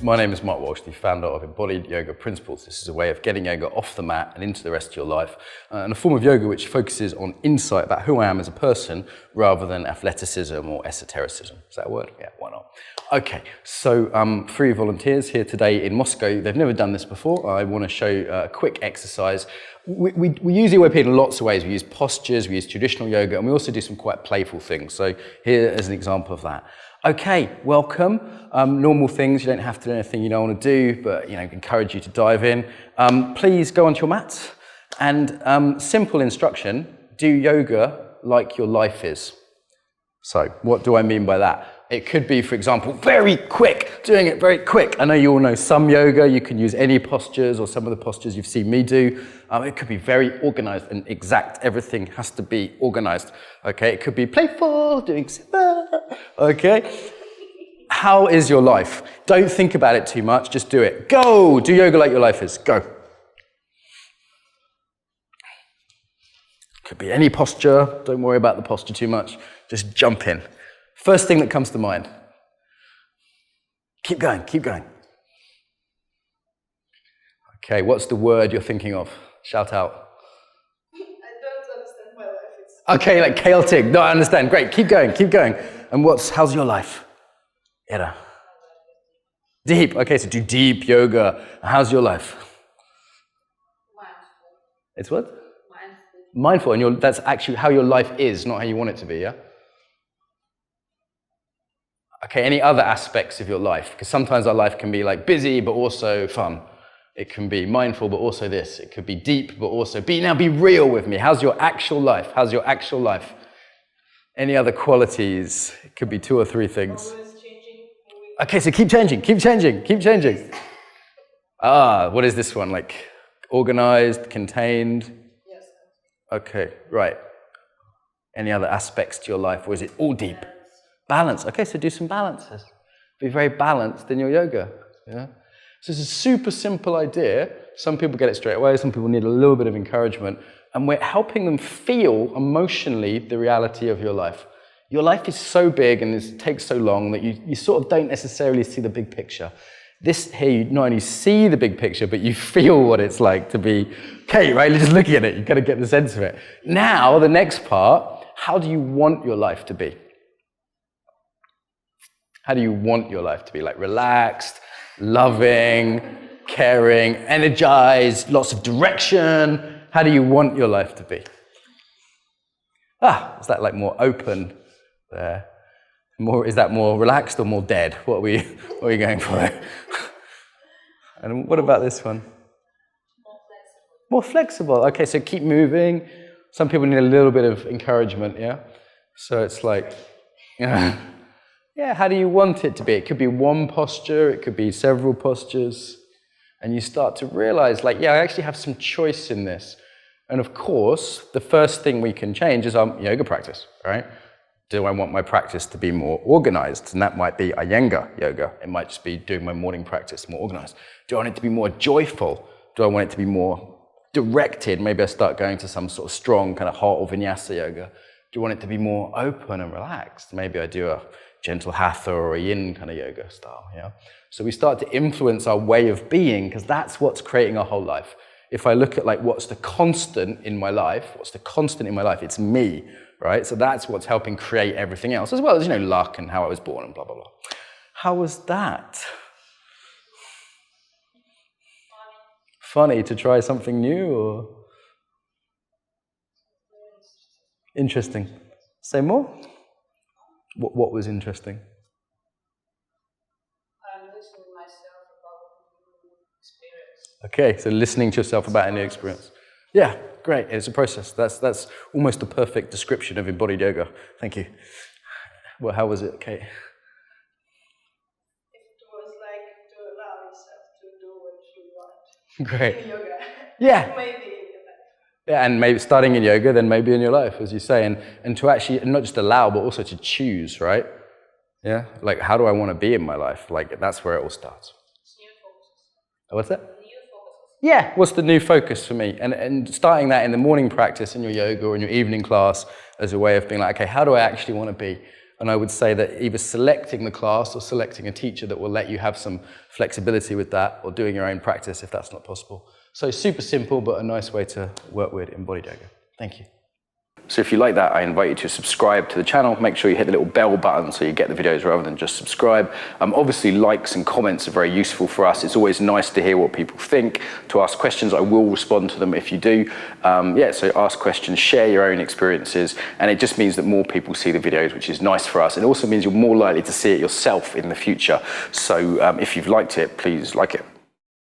My name is Mark Walsh, the founder of Embodied Yoga Principles. This is a way of getting yoga off the mat and into the rest of your life, and a form of yoga which focuses on insight about who I am as a person rather than athleticism or esotericism. Is that a word? Yeah, why not? Okay, so 3 volunteers here today in Moscow. They've never done this before. I want to show you a quick exercise. We use the YP in lots of ways. We use postures, we use traditional yoga, and we also do some quite playful things. So here is an example of that. Okay, welcome. Normal things, you don't have to do anything you don't want to do, but encourage you to dive in. Please go onto your mats, and simple instruction, do yoga like your life is. So what do I mean by that? It could be, for example, very quick, doing it very quick. I know you all know some yoga, you can use any postures or some of the postures you've seen me do. It could be very organized and exact, everything has to be organized. Okay, it could be playful, doing okay. How is your life? Don't think about it too much, just do it. Go, do yoga like your life is, go. Could be any posture, don't worry about the posture too much, just jump in. First thing that comes to mind. Keep going, keep going. Okay, what's the word you're thinking of? Shout out. I don't understand my life. Okay, like chaotic. No, I understand. Great, keep going, keep going. And how's your life? Ira. Deep. Okay, so do deep yoga. How's your life? Mindful. It's what? Mindful. Mindful, and that's actually how your life is, not how you want it to be, yeah? Okay, any other aspects of your life? Because sometimes our life can be like busy, but also fun. It can be mindful, but also this. It could be deep, but also be real with me. How's your actual life? How's your actual life? Any other qualities? It could be 2 or 3 things. Always changing. Okay, so keep changing, keep changing, keep changing. What is this one? Like organized, contained? Yes. Okay, right. Any other aspects to your life, or is it all deep? Balance. Okay, so do some balances. Be very balanced in your yoga. Yeah. So it's a super simple idea. Some people get it straight away. Some people need a little bit of encouragement. And we're helping them feel emotionally the reality of your life. Your life is so big and it takes so long that you sort of don't necessarily see the big picture. This here, you not only see the big picture, but you feel what it's like to be, okay, right? You're just looking at it. You've got to get the sense of it. Now, the next part, how do you want your life to be? How do you want your life to be? Like relaxed, loving, caring, energized, lots of direction. How do you want your life to be? Is that like more open there? Is that more relaxed or more dead? What are we going for? And what about this one? More flexible. More flexible. Okay, so keep moving. Some people need a little bit of encouragement, yeah? So it's like, yeah, how do you want it to be? It could be one posture, it could be several postures. And you start to realize, like, yeah, I actually have some choice in this. And of course, the first thing we can change is our yoga practice, right? Do I want my practice to be more organized? And that might be Iyengar yoga. It might just be doing my morning practice more organized. Do I want it to be more joyful? Do I want it to be more directed? Maybe I start going to some sort of strong kind of heart or vinyasa yoga. Do you want it to be more open and relaxed? Maybe I do a gentle hatha or a yin kind of yoga style, yeah? So we start to influence our way of being because that's what's creating our whole life. If I look at like what's the constant in my life, it's me, right? So that's what's helping create everything else, as well as, luck and how I was born and blah, blah, blah. How was that? Funny to try something new or? Interesting. Say more? What was interesting? I'm listening to myself about new experience. Okay, so listening to yourself about a new experience. Yeah, great. It's a process. That's almost a perfect description of embodied yoga. Thank you. Well, how was it, Kate? It was like to allow yourself to do what you want. Great. In yoga. Yeah. Maybe in your life. Yeah, and maybe starting in yoga, then maybe in your life, as you say, and to actually not just allow, but also to choose, right? Yeah, like how do I want to be in my life? Like that's where it all starts. New focus. What's that? New focus. Yeah, what's the new focus for me? And starting that in the morning practice in your yoga or in your evening class as a way of being like, okay, how do I actually want to be? And I would say that either selecting the class or selecting a teacher that will let you have some flexibility with that, or doing your own practice if that's not possible. So super simple, but a nice way to work with embodied yoga. Thank you. So if you like that, I invite you to subscribe to the channel. Make sure you hit the little bell button so you get the videos rather than just subscribe. Obviously, likes and comments are very useful for us. It's always nice to hear what people think, to ask questions. I will respond to them if you do. So ask questions, share your own experiences, and it just means that more people see the videos, which is nice for us. It also means you're more likely to see it yourself in the future. So if you've liked it, please like it.